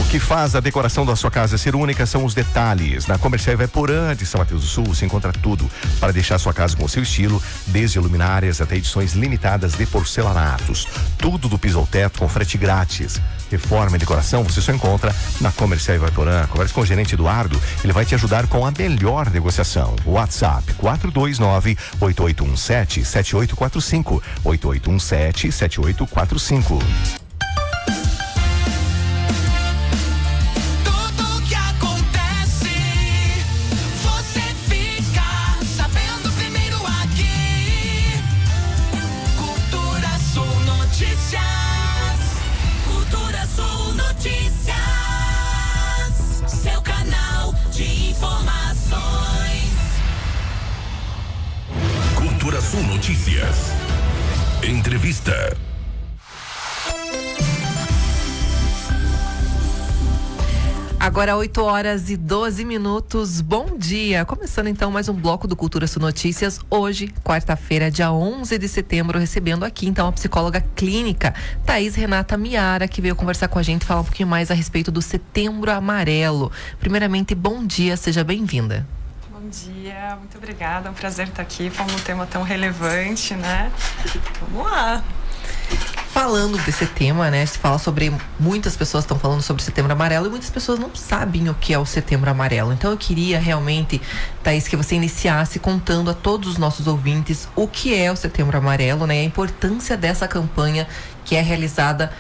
que faz a decoração da sua casa ser única são os detalhes. Na Comercial Ivaiporã de São Mateus do Sul, você encontra tudo para deixar sua casa com o seu estilo, desde luminárias até edições limitadas de porcelanatos. Tudo do piso ao teto com frete grátis. Reforma e decoração você só encontra na Comercial Ivaiporã. Converse com o gerente Eduardo, ele vai te ajudar com a melhor negociação. WhatsApp 429-8817-7845. 8817-7845. Sul Notícias. Entrevista. Agora 8h12. Bom dia. Começando então mais um bloco do Cultura Sul Notícias. Hoje, quarta-feira, dia 11 de setembro, recebendo aqui então a psicóloga clínica Thaís Renata Miara, que veio conversar com a gente, falar um pouquinho mais a respeito do Setembro Amarelo. Primeiramente, bom dia, seja bem-vinda. Bom dia, muito obrigada, é um prazer estar aqui falando um tema tão relevante, né? Vamos lá. Falando desse tema, né? Se fala sobre, muitas pessoas estão falando sobre o Setembro Amarelo e muitas pessoas não sabem o que é o Setembro Amarelo. Então eu queria realmente, Thaís, que você iniciasse contando a todos os nossos ouvintes o que é o Setembro Amarelo, né? A importância dessa campanha que é realizada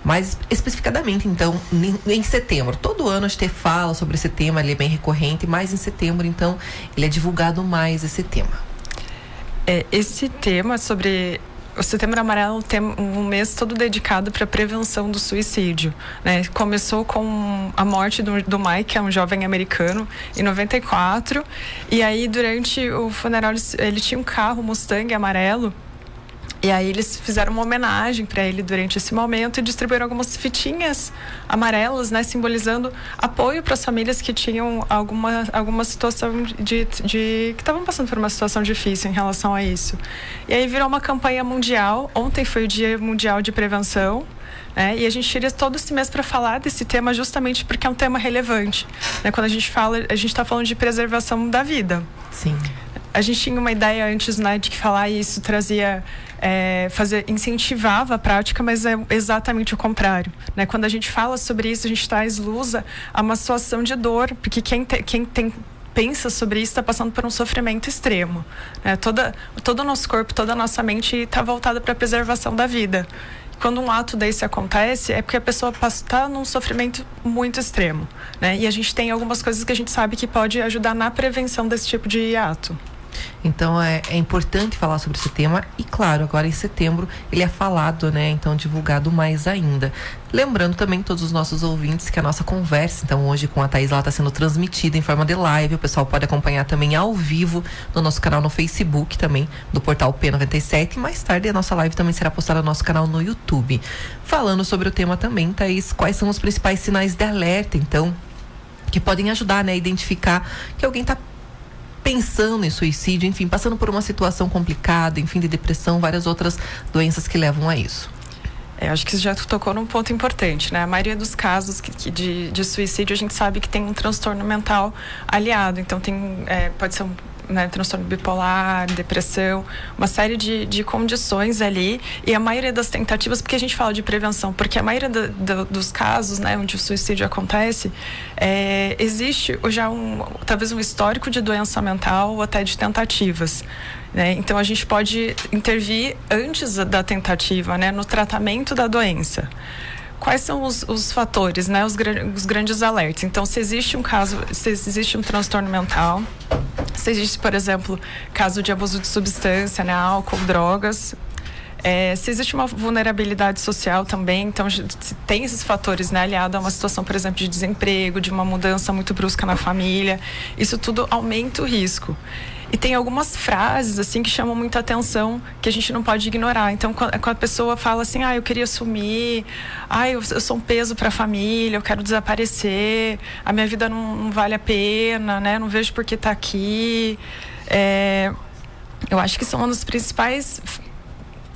mais especificadamente, então, em setembro. Todo ano a gente fala sobre esse tema, ele é bem recorrente, mas em setembro, então, ele é divulgado mais esse tema. Esse tema sobre o Setembro Amarelo tem um mês todo dedicado para a prevenção do suicídio, né? Começou com a morte do Mike, que é um jovem americano, em 94, e aí durante o funeral ele tinha um carro Mustang amarelo. E aí eles fizeram uma homenagem para ele durante esse momento e distribuíram algumas fitinhas amarelas, né, simbolizando apoio para as famílias que tinham alguma situação que estavam passando por uma situação difícil em relação a isso. E aí virou uma campanha mundial. Ontem foi o Dia Mundial de Prevenção, né? E a gente tira todo esse mês para falar desse tema justamente porque é um tema relevante, né? Quando a gente está falando de preservação da vida. Sim. A gente tinha uma ideia antes, né, de que falar isso trazia incentivava a prática, mas é exatamente o contrário, né? Quando a gente fala sobre isso, a gente traz luz a uma situação de dor, porque quem pensa sobre isso está passando por um sofrimento extremo, né? Todo o nosso corpo, toda a nossa mente está voltada para a preservação da vida. Quando um ato desse acontece, é porque a pessoa está num sofrimento muito extremo, né? E a gente tem algumas coisas que a gente sabe que pode ajudar na prevenção desse tipo de ato. Então é importante falar sobre esse tema e, claro, agora em setembro ele é falado, né? Então divulgado mais ainda. Lembrando também todos os nossos ouvintes que a nossa conversa, então hoje com a Thaís, ela está sendo transmitida em forma de live. O pessoal pode acompanhar também ao vivo no nosso canal no Facebook também, do portal P97. E mais tarde a nossa live também será postada no nosso canal no YouTube. Falando sobre o tema também, Thaís, quais são os principais sinais de alerta, então, que podem ajudar, né, a identificar que alguém está pensando em suicídio, enfim, passando por uma situação complicada, enfim, de depressão, várias outras doenças que levam a isso. Acho que você já tocou num ponto importante, né? A maioria dos casos de suicídio, a gente sabe que tem um transtorno mental aliado. Então, pode ser transtorno bipolar, depressão, uma série de condições ali. E a maioria das tentativas, porque a gente fala de prevenção, porque a maioria dos casos, né, onde o suicídio acontece, existe já talvez um histórico de doença mental ou até de tentativas, né? Então a gente pode intervir antes da tentativa, né, no tratamento da doença. Quais são os fatores, né, os grandes alertas? Então, se existe um transtorno mental, se existe, por exemplo, caso de abuso de substância, né, álcool, drogas, se existe uma vulnerabilidade social também, então se tem esses fatores, né, aliado a uma situação, por exemplo, de desemprego, de uma mudança muito brusca na família, isso tudo aumenta o risco. E tem algumas frases, assim, que chamam muita atenção, que a gente não pode ignorar. Então, quando a pessoa fala assim, eu queria sumir, eu sou um peso para a família, eu quero desaparecer, a minha vida não vale a pena, né? Não vejo por que tá aqui. Eu acho que são uma das principais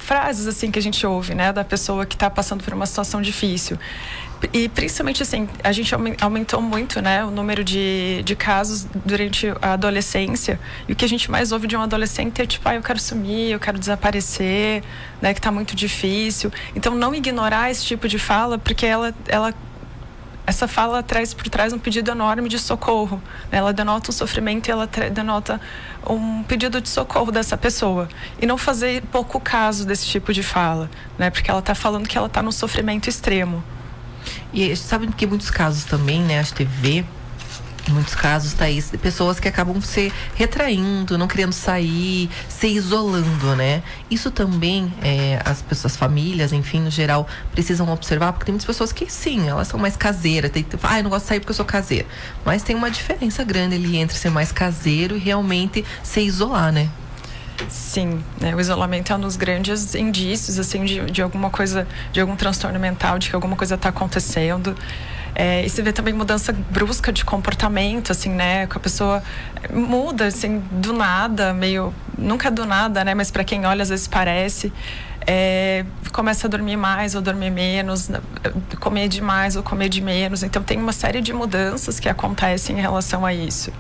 frases assim que a gente ouve, né, da pessoa que está passando por uma situação difícil. E principalmente assim, a gente aumentou muito, né, o número de casos durante a adolescência, e o que a gente mais ouve de um adolescente é tipo, eu quero sumir, eu quero desaparecer, né, que está muito difícil. Então não ignorar esse tipo de fala, porque essa fala traz por trás um pedido enorme de socorro, né? Ela denota um sofrimento e ela denota um pedido de socorro dessa pessoa. E não fazer pouco caso desse tipo de fala, né? Porque ela está falando que ela está num sofrimento extremo. E a gente sabe que em muitos casos também, né, a gente vê muitos casos, Thaís, de pessoas que acabam se retraindo, não querendo sair, se isolando, né? Isso também, as pessoas, as famílias, enfim, no geral, precisam observar, porque tem muitas pessoas que, sim, elas são mais caseiras, eu não gosto de sair porque eu sou caseira. Mas tem uma diferença grande ali entre ser mais caseiro e realmente se isolar, né? Sim, né? O isolamento é um dos grandes indícios, assim, de alguma coisa, de algum transtorno mental, de que alguma coisa está acontecendo. E você vê também mudança brusca de comportamento, assim, né? Que a pessoa muda, assim, do nada, nunca do nada, né? Mas para quem olha, às vezes parece. Começa a dormir mais ou dormir menos, comer demais ou comer de menos. Então, tem uma série de mudanças que acontecem em relação a isso.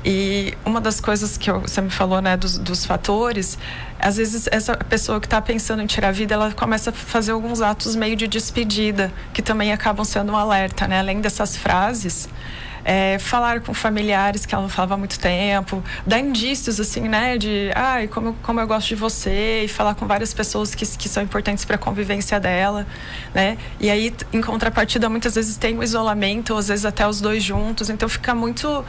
E uma das coisas que você me falou, né, dos fatores, às vezes essa pessoa que está pensando em tirar a vida, ela começa a fazer alguns atos meio de despedida, que também acabam sendo um alerta, né? Além dessas frases, falar com familiares que ela não falava há muito tempo, dar indícios, assim, né, de como eu gosto de você, e falar com várias pessoas que são importantes para a convivência dela, né? E aí, em contrapartida, muitas vezes tem o isolamento, ou às vezes até os dois juntos, então fica muito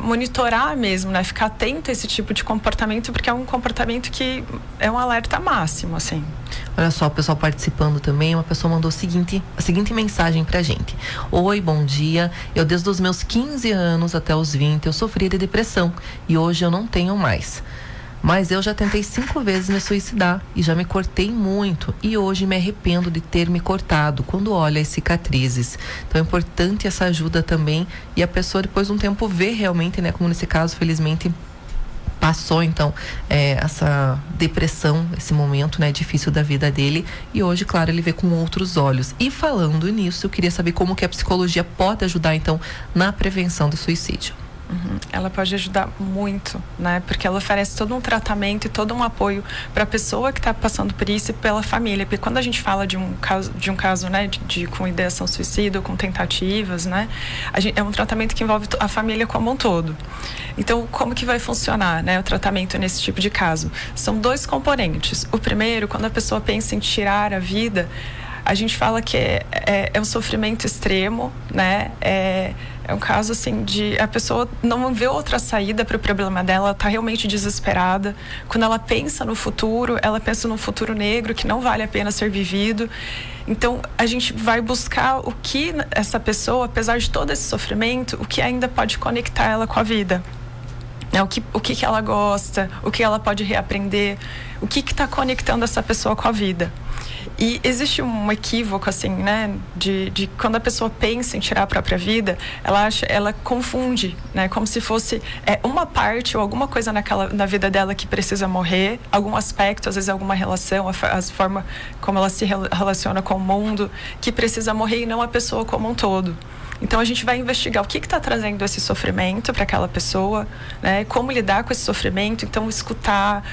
monitorar mesmo, né? Ficar atento a esse tipo de comportamento, porque é um comportamento que é um alerta máximo, assim. Olha só, o pessoal participando também, uma pessoa mandou a seguinte mensagem pra gente. Oi, bom dia. Eu desde os meus 15 anos até os 20 eu sofria de depressão e hoje eu não tenho mais. Mas eu já tentei 5 vezes me suicidar e já me cortei muito e hoje me arrependo de ter me cortado quando olho as cicatrizes. Então é importante essa ajuda também e a pessoa depois de um tempo vê realmente, né, como nesse caso, felizmente, passou então essa depressão, esse momento, né, difícil da vida dele, e hoje, claro, ele vê com outros olhos. E falando nisso, eu queria saber como que a psicologia pode ajudar então na prevenção do suicídio. Ela pode ajudar muito, né? Porque ela oferece todo um tratamento e todo um apoio para a pessoa que está passando por isso e pela família. Porque quando a gente fala de um caso, né, com ideação suicida ou com tentativas, né, é um tratamento que envolve a família como um todo. Então, como que vai funcionar, né, o tratamento nesse tipo de caso? São 2 componentes. O primeiro, quando a pessoa pensa em tirar a vida, a gente fala que é um sofrimento extremo, né? É um caso assim de a pessoa não vê outra saída para o problema dela, ela está realmente desesperada. Quando ela pensa no futuro, ela pensa num futuro negro que não vale a pena ser vivido. Então a gente vai buscar o que essa pessoa, apesar de todo esse sofrimento, o que ainda pode conectar ela com a vida. O que ela gosta, o que ela pode reaprender, o que está conectando essa pessoa com a vida. E existe um equívoco, assim, né, de quando a pessoa pensa em tirar a própria vida, ela confunde, né, como se fosse uma parte ou alguma coisa na vida dela que precisa morrer, algum aspecto, às vezes alguma relação, a forma como ela se relaciona com o mundo, que precisa morrer e não a pessoa como um todo. Então a gente vai investigar o que está trazendo esse sofrimento para aquela pessoa, né? Como lidar com esse sofrimento, então escutar,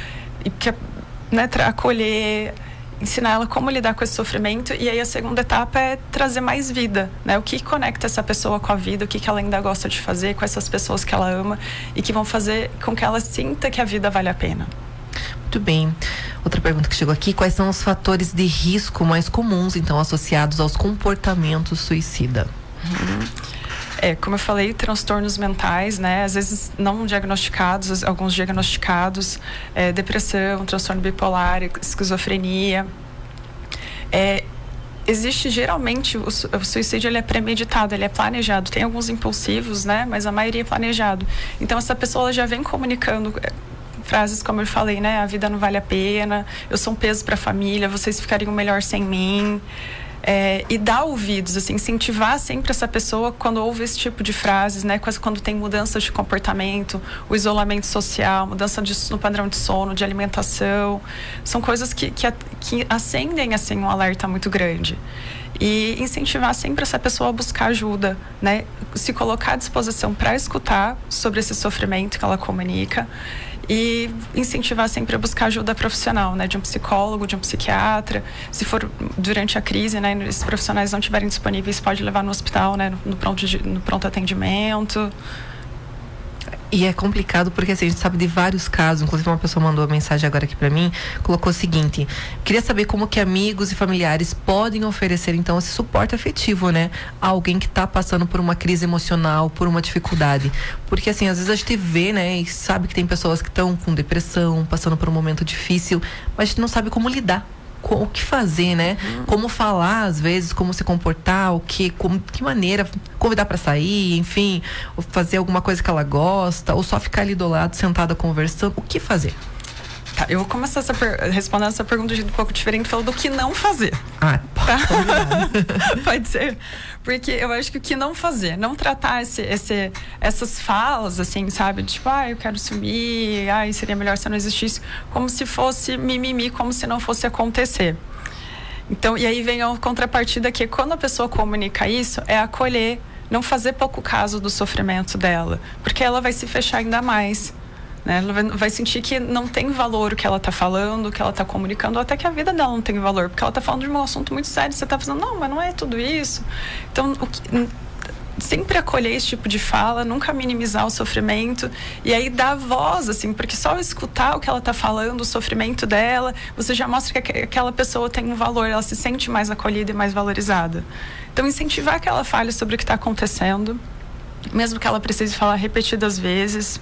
acolher, ensinar ela como lidar com esse sofrimento. E aí a segunda etapa é trazer mais vida, né? O que conecta essa pessoa com a vida, o que ela ainda gosta de fazer com essas pessoas que ela ama e que vão fazer com que ela sinta que a vida vale a pena. Muito bem. Outra pergunta que chegou aqui: quais são os fatores de risco mais comuns, então, associados aos comportamentos suicida? Como eu falei, transtornos mentais, né? Às vezes não diagnosticados, alguns diagnosticados, depressão, transtorno bipolar, esquizofrenia. Existe geralmente, o suicídio ele é premeditado, ele é planejado. Tem alguns impulsivos, né? Mas a maioria é planejado. Então essa pessoa ela já vem comunicando frases como eu falei, né? A vida não vale a pena, eu sou um peso para a família, vocês ficariam melhor sem mim. E dar ouvidos, assim, incentivar sempre essa pessoa quando ouve esse tipo de frases, né? Quando tem mudanças de comportamento, o isolamento social, mudança no padrão de sono, de alimentação, são coisas que acendem, assim, um alerta muito grande. E incentivar sempre essa pessoa a buscar ajuda, né? Se colocar à disposição para escutar sobre esse sofrimento que ela comunica e incentivar sempre a buscar ajuda profissional, né? De um psicólogo, de um psiquiatra. Se for durante a crise, né? Esses profissionais não estiverem disponíveis, pode levar no hospital, né? No pronto atendimento. E é complicado porque assim, a gente sabe de vários casos, inclusive uma pessoa mandou uma mensagem agora aqui pra mim, colocou o seguinte: queria saber como que amigos e familiares podem oferecer então esse suporte afetivo, né, a alguém que tá passando por uma crise emocional, por uma dificuldade, porque assim, às vezes a gente vê, né, e sabe que tem pessoas que estão com depressão, passando por um momento difícil, mas a gente não sabe como lidar. O que fazer, né? Como falar, às vezes, como se comportar, que maneira, convidar para sair, enfim, ou fazer alguma coisa que ela gosta, ou só ficar ali do lado, sentada conversando. O que fazer? Tá, eu vou começar respondendo essa pergunta de um jeito um pouco diferente, falando do que não fazer. Tá. Pode ser. Porque eu acho que o que não fazer, não tratar essas falas, assim, sabe? Tipo, eu quero sumir, seria melhor se eu não existisse, como se fosse mimimi, como se não fosse acontecer. Então, e aí vem a contrapartida que quando a pessoa comunica isso, é acolher, não fazer pouco caso do sofrimento dela, porque ela vai se fechar ainda mais. Ela vai sentir que não tem valor o que ela está falando, o que ela está comunicando, ou até que a vida dela não tem valor, porque ela está falando de um assunto muito sério, você está falando, não, mas não é tudo isso. Então, sempre acolher esse tipo de fala, nunca minimizar o sofrimento, e aí dar voz, assim, porque só escutar o que ela está falando, o sofrimento dela, você já mostra que aquela pessoa tem um valor, ela se sente mais acolhida e mais valorizada. Então, incentivar que ela fale sobre o que está acontecendo, mesmo que ela precise falar repetidas vezes.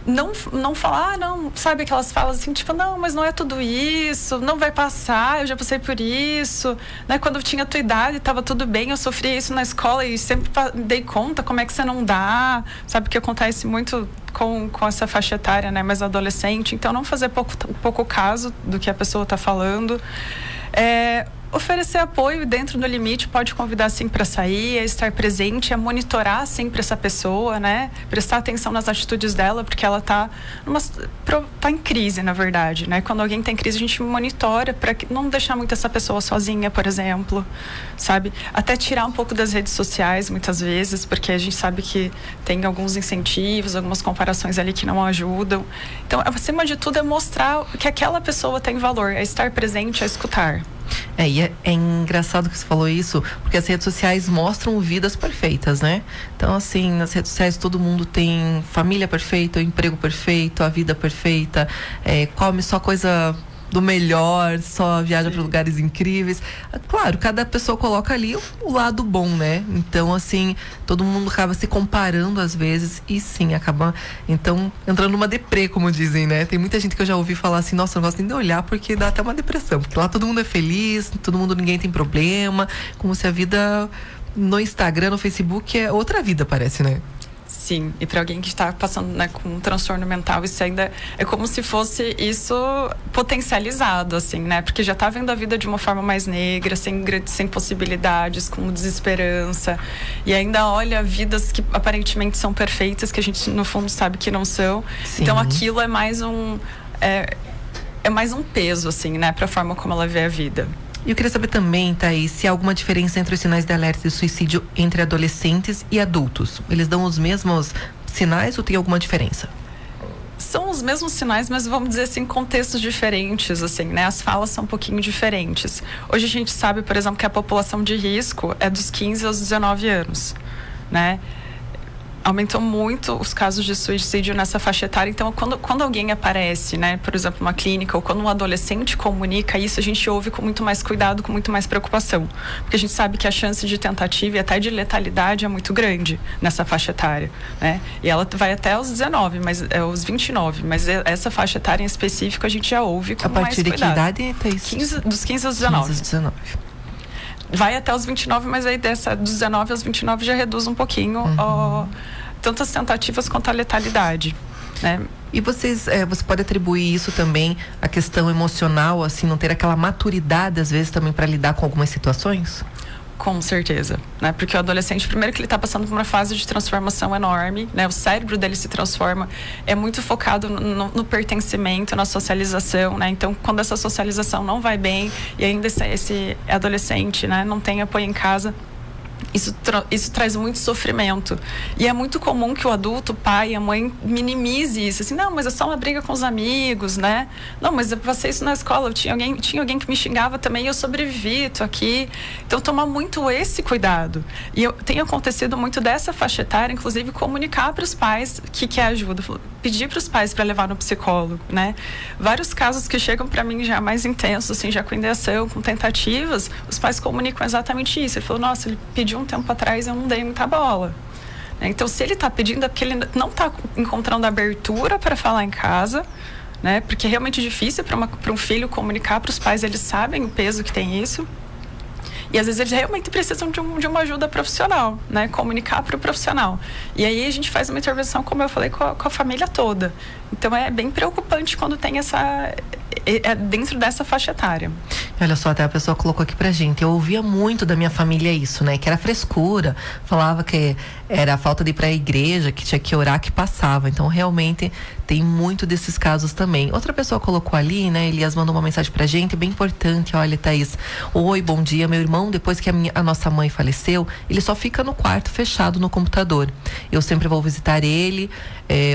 Não falar, não, sabe, aquelas falas assim, tipo, não, mas não é tudo isso, não vai passar, eu já passei por isso, né? Quando eu tinha a tua idade, estava tudo bem, eu sofria isso na escola e sempre me dei conta, como é que você não dá, sabe, que acontece muito com essa faixa etária, né, mais adolescente, então não fazer pouco caso do que a pessoa está falando. Oferecer apoio dentro do limite, pode convidar sim para sair, estar presente, monitorar sempre essa pessoa, né? Prestar atenção nas atitudes dela, porque ela tá em crise, na verdade, né? Quando alguém tem crise, a gente monitora para não deixar muito essa pessoa sozinha, por exemplo, sabe? Até tirar um pouco das redes sociais, muitas vezes, porque a gente sabe que tem alguns incentivos, algumas comparações ali que não ajudam. Então, acima de tudo, é mostrar que aquela pessoa tem valor, é estar presente, é escutar. E é engraçado que você falou isso, porque as redes sociais mostram vidas perfeitas, né? Então, assim, nas redes sociais todo mundo tem família perfeita, o emprego perfeito, a vida perfeita, come só coisa do melhor, só viaja para lugares incríveis. Claro, cada pessoa coloca ali o lado bom, né? Então, assim, todo mundo acaba se comparando às vezes e sim, acaba, então, entrando numa deprê, como dizem, né? Tem muita gente que eu já ouvi falar assim, nossa, eu não gosto nem de olhar porque dá até uma depressão, porque lá todo mundo é feliz, ninguém tem problema, como se a vida no Instagram, no Facebook é outra vida, parece, né? Sim, e para alguém que está passando, né, com um transtorno mental, isso ainda é como se fosse isso potencializado, assim, né? Porque já está vendo a vida de uma forma mais negra, sem possibilidades, com desesperança, e ainda olha vidas que aparentemente são perfeitas, que a gente no fundo sabe que não são. Sim. Então aquilo é mais um peso, assim, né, para a forma como ela vê a vida. E eu queria saber também, Thaís, se há alguma diferença entre os sinais de alerta de suicídio entre adolescentes e adultos. Eles dão os mesmos sinais ou tem alguma diferença? São os mesmos sinais, mas vamos dizer assim, contextos diferentes, assim, né? As falas são um pouquinho diferentes. Hoje a gente sabe, por exemplo, que a população de risco é dos 15 aos 19 anos, né? Aumentou muito os casos de suicídio nessa faixa etária. Então, quando alguém aparece, né, por exemplo, numa clínica, ou quando um adolescente comunica isso, a gente ouve com muito mais cuidado, com muito mais preocupação. Porque a gente sabe que a chance de tentativa e até de letalidade é muito grande nessa faixa etária, né? E ela vai até os 19, os 29, mas essa faixa etária em específico a gente já ouve com mais cuidado. A partir de que idade, Thaís? Dos 15 aos 19. 15 aos 19. Vai até os 29, mas aí dos 19 aos 29 já reduz um pouquinho tanto as tentativas quanto a letalidade. né? E você pode atribuir isso também à questão emocional, assim, não ter aquela maturidade, às vezes, também para lidar com algumas situações? Com certeza, né? Porque o adolescente, primeiro que ele está passando por uma fase de transformação enorme, né? O cérebro dele se transforma, é muito focado no pertencimento, na socialização, né? Então, quando essa socialização não vai bem e ainda esse adolescente, né, não tem apoio em casa, isso traz muito sofrimento. E é muito comum que o adulto, o pai, a mãe minimize isso. Assim, não, mas é só uma briga com os amigos, né? Não, mas eu passei isso na escola, tinha alguém que me xingava também e eu sobrevivi, tô aqui. Então, tomar muito esse cuidado. E tem acontecido muito dessa faixa etária, inclusive, comunicar para os pais que quer ajuda. Pedir para os pais para levar no psicólogo, né? Vários casos que chegam para mim já mais intensos, assim, já com ideação, com tentativas, os pais comunicam exatamente isso. Ele falou, nossa, ele pediu um tempo atrás, eu não dei muita bola. Então, se ele está pedindo, é porque ele não está encontrando abertura para falar em casa, né? Porque é realmente difícil para um filho comunicar para os pais, eles sabem o peso que tem isso. E às vezes eles realmente precisam de uma ajuda profissional, né? Comunicar para o profissional. E aí a gente faz uma intervenção, como eu falei, com a família toda. Então é bem preocupante quando tem dentro dessa faixa etária. Olha só, até a pessoa colocou aqui pra gente, eu ouvia muito da minha família isso, né? Que era frescura, falava que era a falta de ir pra igreja, que tinha que orar, que passava. Então, realmente, tem muito desses casos também. Outra pessoa colocou ali, né? Elias mandou uma mensagem pra gente, bem importante. Olha, Thaís, oi, bom dia. Meu irmão, depois que a nossa mãe faleceu, ele só fica no quarto, fechado no computador. Eu sempre vou visitar ele,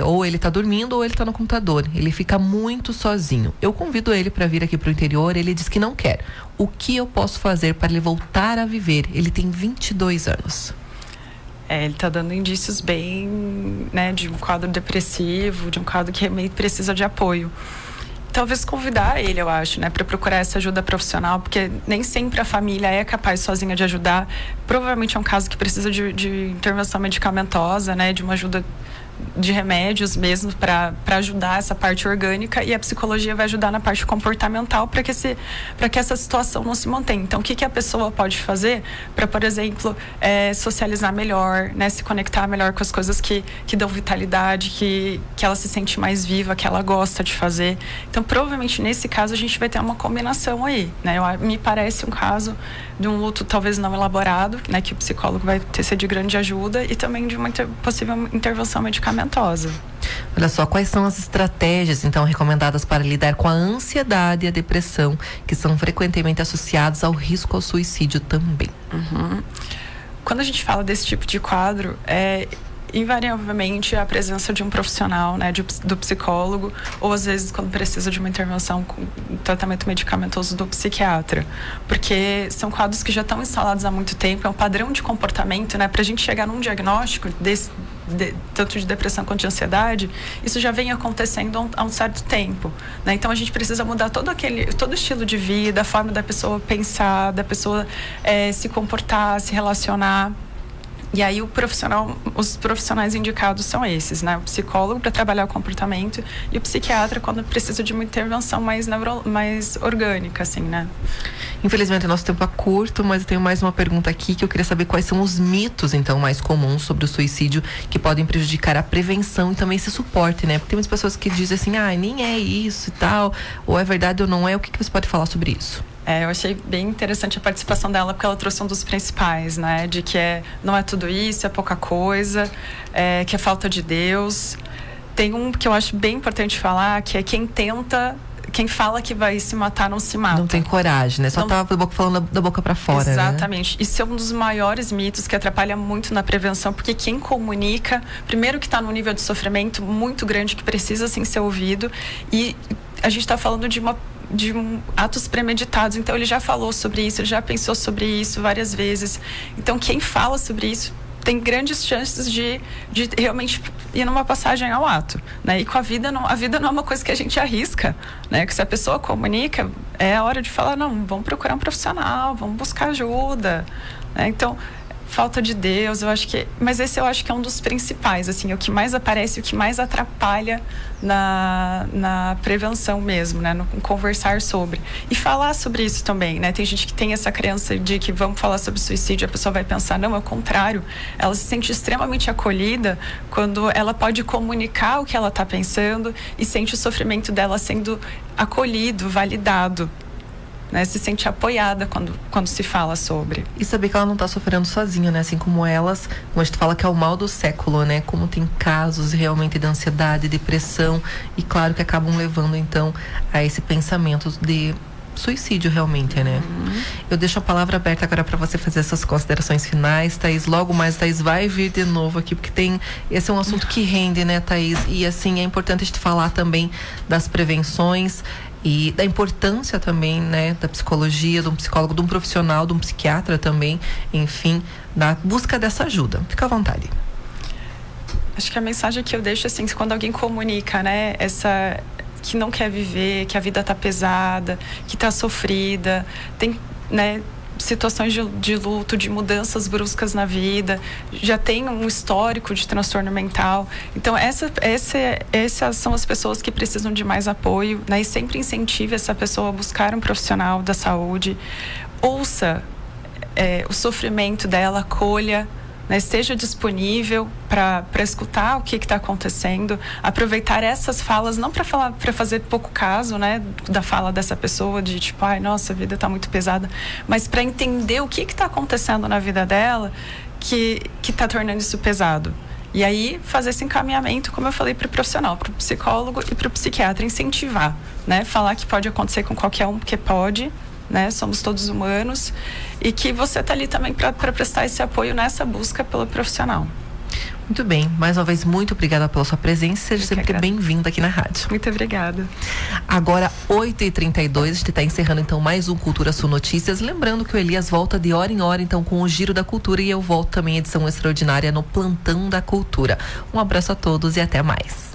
ou ele tá dormindo, ou ele tá no computador. Ele fica muito sozinho. Eu convido ele para vir aqui pro interior, ele diz que não quer. O que eu posso fazer para ele voltar a viver? Ele tem 22 anos. Ele está dando indícios bem, né, de um quadro depressivo, de um quadro que realmente precisa de apoio. Talvez convidar ele, eu acho, né, para procurar essa ajuda profissional, porque nem sempre a família é capaz sozinha de ajudar. Provavelmente é um caso que precisa de intervenção medicamentosa, né, de uma ajuda de remédios mesmo para ajudar essa parte orgânica, e a psicologia vai ajudar na parte comportamental para que essa situação não se mantenha. Então, o que a pessoa pode fazer para, por exemplo, socializar melhor, né, se conectar melhor com as coisas que dão vitalidade, que ela se sente mais viva, que ela gosta de fazer. Então, provavelmente nesse caso a gente vai ter uma combinação aí, né? Me parece um caso de um luto talvez não elaborado, né, que o psicólogo vai ser de grande ajuda, e também de uma possível intervenção medicamentosa. Olha só, quais são as estratégias, então, recomendadas para lidar com a ansiedade e a depressão, que são frequentemente associados ao risco ao suicídio também? Quando a gente fala desse tipo de quadro, invariavelmente a presença de um profissional, né, do psicólogo, ou às vezes quando precisa de uma intervenção com tratamento medicamentoso do psiquiatra, porque são quadros que já estão instalados há muito tempo, é um padrão de comportamento, né, para a gente chegar num diagnóstico tanto de depressão quanto de ansiedade, isso já vem acontecendo há um certo tempo, né? Então a gente precisa mudar todo o estilo de vida, a forma da pessoa pensar, da pessoa se comportar, se relacionar. E aí os profissionais indicados são esses, né? O psicólogo para trabalhar o comportamento e o psiquiatra quando precisa de uma intervenção mais orgânica, assim, né? Infelizmente, o nosso tempo é curto, mas eu tenho mais uma pergunta aqui que eu queria saber quais são os mitos, então, mais comuns sobre o suicídio que podem prejudicar a prevenção e também esse suporte, né? Porque tem muitas pessoas que dizem assim, nem é isso e tal, ou é verdade ou não é. O que você pode falar sobre isso? Eu achei bem interessante a participação dela, porque ela trouxe um dos principais, né? De que não é tudo isso, é pouca coisa, que é falta de Deus. Tem um que eu acho bem importante falar, que é quem fala que vai se matar não se mata. Não tem coragem, né? Só tá falando da boca pra fora, exatamente, né? Isso é um dos maiores mitos que atrapalha muito na prevenção, porque quem comunica, primeiro que está num nível de sofrimento muito grande, que precisa sim ser ouvido, e a gente está falando de atos premeditados. Então ele já falou sobre isso, ele já pensou sobre isso várias vezes. Então quem fala sobre isso tem grandes chances de realmente ir numa passagem ao ato, né? E com a vida não é uma coisa que a gente arrisca, né? Que se a pessoa comunica, é a hora de falar, não, vamos procurar um profissional, vamos buscar ajuda, né? Então falta de Deus, mas esse eu acho que é um dos principais, assim, o que mais aparece, o que mais atrapalha na prevenção mesmo, né, no conversar sobre. E falar sobre isso também, né, tem gente que tem essa crença de que vamos falar sobre suicídio, a pessoa vai pensar, não, é o contrário, ela se sente extremamente acolhida quando ela pode comunicar o que ela está pensando e sente o sofrimento dela sendo acolhido, validado. Né, se sente apoiada quando se fala sobre. E saber que ela não está sofrendo sozinha, né? Assim como elas, como a gente fala que é o mal do século, né? Como tem casos realmente de ansiedade, depressão, e claro que acabam levando então a esse pensamento de suicídio realmente, né? Eu deixo a palavra aberta agora para você fazer essas considerações finais, Thaís. Logo mais, Thaís vai vir de novo aqui, porque esse é um assunto que rende, né, Thaís? E assim, é importante a gente falar também das prevenções e da importância também, né, da psicologia, de um psicólogo, de um profissional, de um psiquiatra também, enfim, na busca dessa ajuda. Fica à vontade. Acho que a mensagem que eu deixo, assim, quando alguém comunica, né, que não quer viver, que a vida tá pesada, que tá sofrida, tem, né, situações de luto, de mudanças bruscas na vida, já tem um histórico de transtorno mental. Então, essas são as pessoas que precisam de mais apoio, né? E sempre incentive essa pessoa a buscar um profissional da saúde. Ouça o sofrimento dela, acolha, né? Esteja disponível para escutar o que está acontecendo, aproveitar essas falas, não para fazer pouco caso, né, da fala dessa pessoa, de tipo, ai, nossa, a vida está muito pesada, mas para entender o que está acontecendo na vida dela que está tornando isso pesado. E aí, fazer esse encaminhamento, como eu falei, para o profissional, para o psicólogo e para o psiquiatra, incentivar, né, falar que pode acontecer com qualquer um, porque pode, né? Somos todos humanos, e que você está ali também para prestar esse apoio nessa busca pelo profissional. Muito bem, mais uma vez, muito obrigada pela sua presença, seja sempre bem-vinda aqui na rádio. Muito obrigada. Agora, 8h32, a gente está encerrando então mais um Cultura Sul Notícias, lembrando que o Elias volta de hora em hora então com o Giro da Cultura, e eu volto também em edição extraordinária no Plantão da Cultura. Um abraço a todos e até mais.